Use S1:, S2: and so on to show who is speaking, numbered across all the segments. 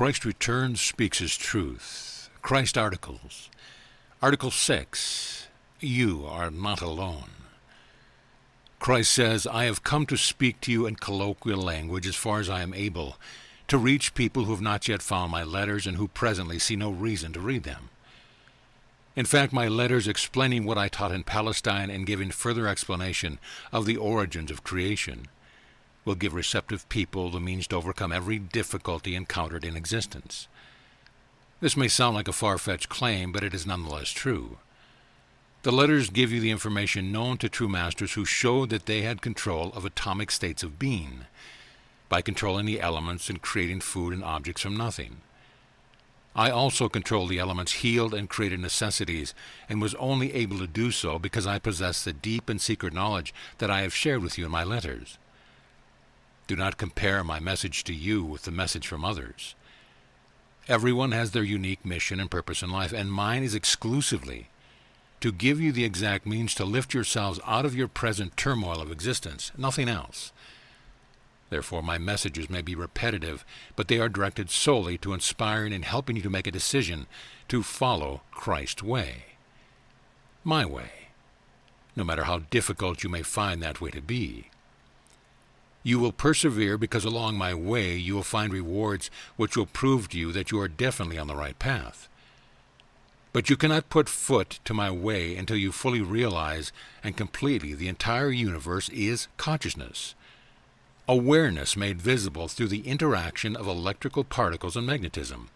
S1: Christ returns, speaks his truth. Christ articles. Article 6. You are not alone. Christ says, I have come to speak to you in colloquial language as far as I am able, to reach people who have not yet found my letters and who presently see no reason to read them. In fact, my letters explaining what I taught in Palestine and giving further explanation of the origins of creation will give receptive people the means to overcome every difficulty encountered in existence. This may sound like a far-fetched claim, but it is nonetheless true. The letters give you the information known to true masters who showed that they had control of atomic states of being, by controlling the elements and creating food and objects from nothing. I also controlled the elements, healed and created necessities, and was only able to do so because I possess the deep and secret knowledge that I have shared with you in my letters. Do not compare my message to you with the message from others. Everyone has their unique mission and purpose in life, and mine is exclusively to give you the exact means to lift yourselves out of your present turmoil of existence, nothing else. Therefore, my messages may be repetitive, but they are directed solely to inspiring and helping you to make a decision to follow Christ's way, my way, no matter how difficult you may find that way to be. You will persevere because along my way you will find rewards which will prove to you that you are definitely on the right path. But you cannot put foot to my way until you fully realize and completely the entire universe is consciousness, awareness made visible through the interaction of electrical particles and magnetism.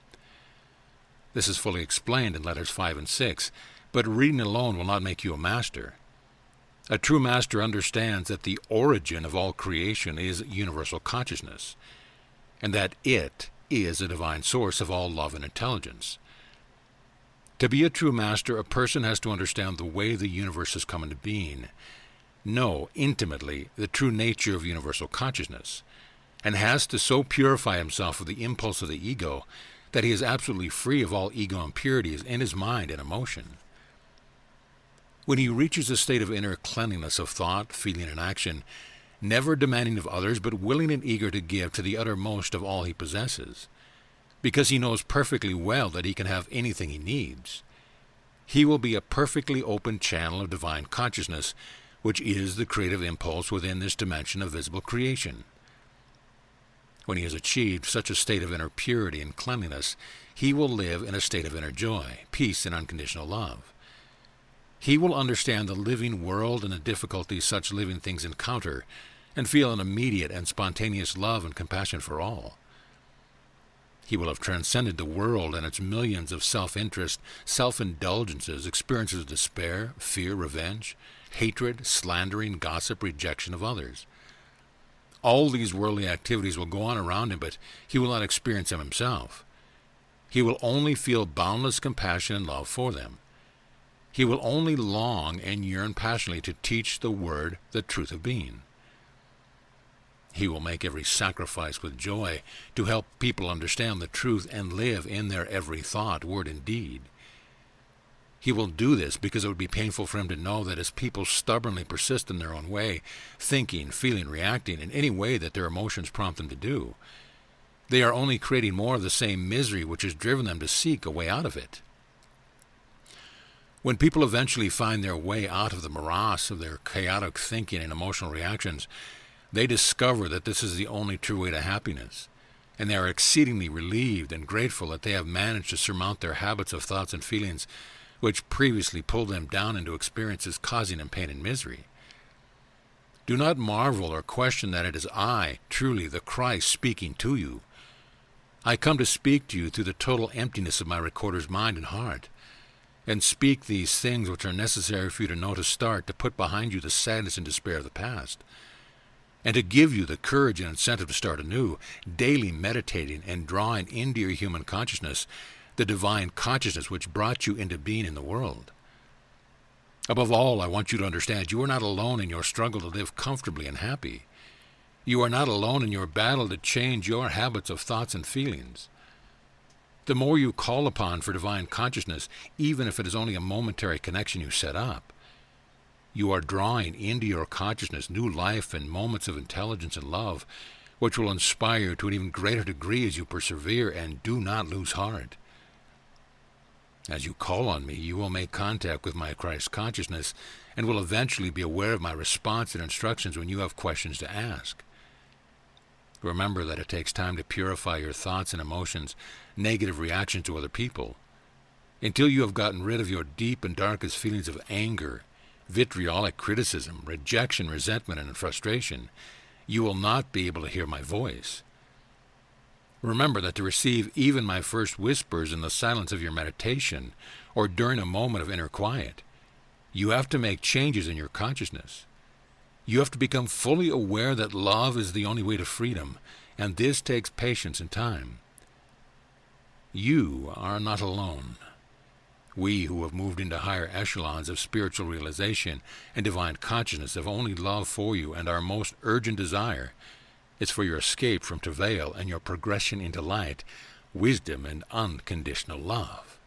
S1: This is fully explained in letters 5 and 6, but reading alone will not make you a master. A true master understands that the origin of all creation is universal consciousness, and that it is a divine source of all love and intelligence. To be a true master, a person has to understand the way the universe has come into being, know intimately the true nature of universal consciousness, and has to so purify himself of the impulse of the ego that he is absolutely free of all ego impurities in his mind and emotion. When he reaches a state of inner cleanliness of thought, feeling, and action, never demanding of others, but willing and eager to give to the uttermost of all he possesses, because he knows perfectly well that he can have anything he needs, he will be a perfectly open channel of divine consciousness, which is the creative impulse within this dimension of visible creation. When he has achieved such a state of inner purity and cleanliness, he will live in a state of inner joy, peace, and unconditional love. He will understand the living world and the difficulties such living things encounter, and feel an immediate and spontaneous love and compassion for all. He will have transcended the world and its millions of self-interest, self-indulgences, experiences of despair, fear, revenge, hatred, slandering, gossip, rejection of others. All these worldly activities will go on around him, but he will not experience them himself. He will only feel boundless compassion and love for them. He will only long and yearn passionately to teach the word, the truth of being. He will make every sacrifice with joy to help people understand the truth and live in their every thought, word, and deed. He will do this because it would be painful for him to know that as people stubbornly persist in their own way, thinking, feeling, reacting in any way that their emotions prompt them to do, they are only creating more of the same misery which has driven them to seek a way out of it. When people eventually find their way out of the morass of their chaotic thinking and emotional reactions, they discover that this is the only true way to happiness, and they are exceedingly relieved and grateful that they have managed to surmount their habits of thoughts and feelings which previously pulled them down into experiences causing them pain and misery. Do not marvel or question that it is I, truly the Christ, speaking to you. I come to speak to you through the total emptiness of my recorder's mind and heart, and speak these things which are necessary for you to know to start, to put behind you the sadness and despair of the past, and to give you the courage and incentive to start anew, daily meditating and drawing into your human consciousness the divine consciousness which brought you into being in the world. Above all, I want you to understand you are not alone in your struggle to live comfortably and happy. You are not alone in your battle to change your habits of thoughts and feelings. The more you call upon for divine consciousness, even if it is only a momentary connection you set up, you are drawing into your consciousness new life and moments of intelligence and love, which will inspire you to an even greater degree as you persevere and do not lose heart. As you call on me, you will make contact with my Christ consciousness and will eventually be aware of my response and instructions when you have questions to ask. Remember that it takes time to purify your thoughts and emotions, negative reactions to other people. Until you have gotten rid of your deep and darkest feelings of anger, vitriolic criticism, rejection, resentment, and frustration, you will not be able to hear my voice. Remember that to receive even my first whispers in the silence of your meditation or during a moment of inner quiet, you have to make changes in your consciousness. You have to become fully aware that love is the only way to freedom, and this takes patience and time. You are not alone. We who have moved into higher echelons of spiritual realization and divine consciousness have only love for you, and our most urgent desire is for your escape from travail and your progression into light, wisdom, and unconditional love.